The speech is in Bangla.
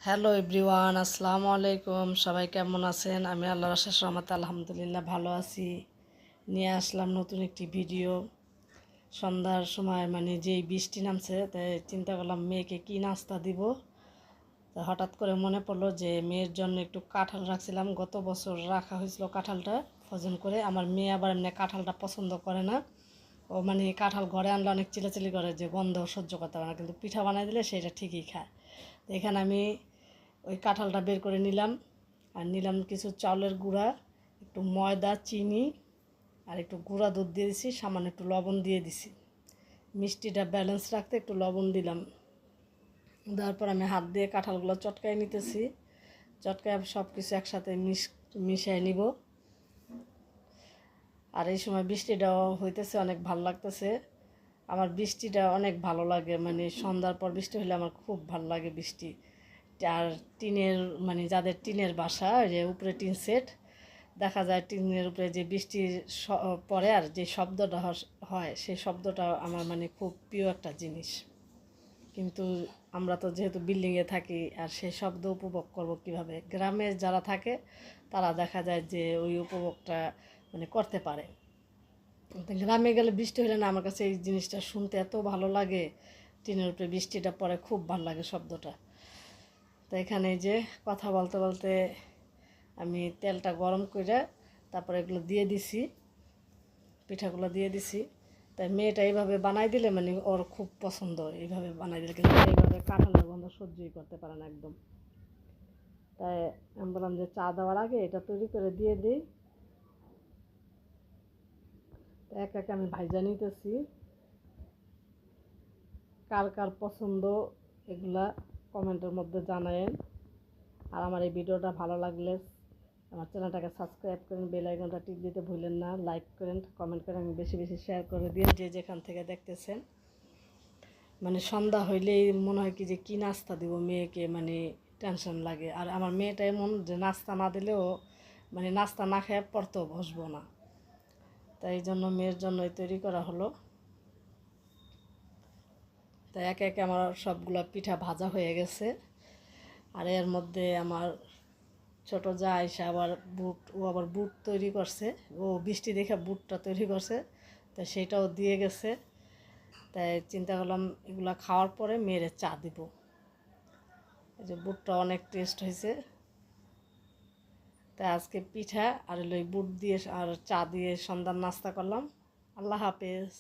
হ্যালো এভরিওয়ান, আসসালামু আলাইকুম। সবাই কেমন আছেন? আমি আল্লাহর অশেষ রহমতে আলহামদুলিল্লাহ ভালো আছি। নিয়ে আসলাম নতুন একটি ভিডিও। সন্ধ্যার সময় যেই বৃষ্টি নামছে, তাই চিন্তা করলাম মেয়েকে কী নাস্তা দিব। তা হঠাৎ করে মনে পড়লো যে মেয়ের জন্য একটু কাঁঠাল রাখছিলাম, গত বছর রাখা হয়েছিল কাঁঠালটা ফ্রোজেন করে। আমার মেয়ে আবার এমনি কাঁঠালটা পছন্দ করে না। ও কাঁঠাল ঘরে আনলে অনেক চিলাচিলি করে যে গন্ধ সহ্য করতে পারে না, কিন্তু পিঠা বানাই দিলে সেটা ঠিকই খায়। তো এখানে আমি ওই কাঁঠালটা বের করে নিলাম, আর নিলাম কিছু চাউলের গুঁড়া, একটু ময়দা, চিনি আর একটু গুঁড়া দুধ দিয়ে দিছি, সামান্য একটু লবণ দিয়ে দিছি। মিষ্টিটা ব্যালেন্স রাখতে একটু লবণ দিলাম। দেওয়ার পর আমি হাত দিয়ে কাঁঠালগুলো চটকায় নিতেছি। চটকায় সব কিছু একসাথে মিশিয়ে নিব। আর এই সময় বৃষ্টিটাও হইতেছে, অনেক ভালো লাগতেছে। আমার বৃষ্টিটা অনেক ভালো লাগে, সন্ধ্যার পর বৃষ্টি হলে আমার খুব ভালো লাগে বৃষ্টি। আর টিনের যাদের টিনের বাসা, যে উপরে টিন সেট, দেখা যায় টিনের উপরে যে বৃষ্টির পরে আর যে শব্দটা হয়, সেই শব্দটা আমার খুব প্রিয় একটা জিনিস। কিন্তু আমরা তো যেহেতু বিল্ডিংয়ে থাকি, আর সেই শব্দ উপভোগ করব কিভাবে? গ্রামে যারা থাকে তারা দেখা যায় যে ওই উপভোগটা করতে পারে। গ্রামে গেলে বৃষ্টি হলে না, আমার কাছে এই জিনিসটা শুনতে এত ভালো লাগে। টিনের উপরে বৃষ্টিটা পড়ে, খুব ভালো লাগে শব্দটা। তো এখানে যে কথা বলতে বলতে আমি তেলটা গরম করে তারপরে এগুলো দিয়ে দিছি, পিঠাগুলো দিয়ে দিছি। তাই মেয়েটা এইভাবে বানাই দিলে ওর খুব পছন্দ, এইভাবে বানাই দিলে। কিন্তু এইভাবে কাঁঠালের গন্ধ সহ্যই করতে পারে না একদম। তাই আমি বললাম যে চা দেওয়ার আগে এটা তৈরি করে দিয়ে দিই। এক এক আমি ভাইজা নিতেছি। কার কার পছন্দ এগুলা কমেন্টের মধ্যে জানায়েন। আর আমার এই ভিডিওটা ভালো লাগলে আমার চ্যানেলটাকে সাবস্ক্রাইব করেন, বেল আইকনটা টিপ দিতে ভুলেন না, লাইক করেন, কমেন্ট করেন, বেশি বেশি শেয়ার করে দিন যে যেখান থেকে দেখতেছেন। সন্ধ্যা হইলেই মনে হয় কি যে কী নাস্তা দিব মেয়েকে, টেনশন লাগে। আর আমার মেয়েটা এমন যে নাস্তা না দিলেও নাস্তা না খেয়ে পড়তেও বসবো না। তাই এই জন্য মেয়ের জন্যই তৈরি করা হলো। তাই একে একে আমার সবগুলো পিঠা ভাজা হয়ে গেছে। আর এর মধ্যে আমার ছোট যা আইসা আবার আবার বুট তৈরি করছে। ও বৃষ্টি দেখে বুটটা তৈরি করছে, তো সেটাও দিয়ে গেছে। তাই চিন্তা করলাম এগুলা খাওয়ার পরে মেয়েরে চা দিব। এই যে বুটটা অনেক টেস্ট হয়েছে। তাই আজকে পিঠা আর বুট দিয়ে আর চা দিয়ে সন্ধ্যার নাস্তা করলাম। আল্লাহ হাফেজ।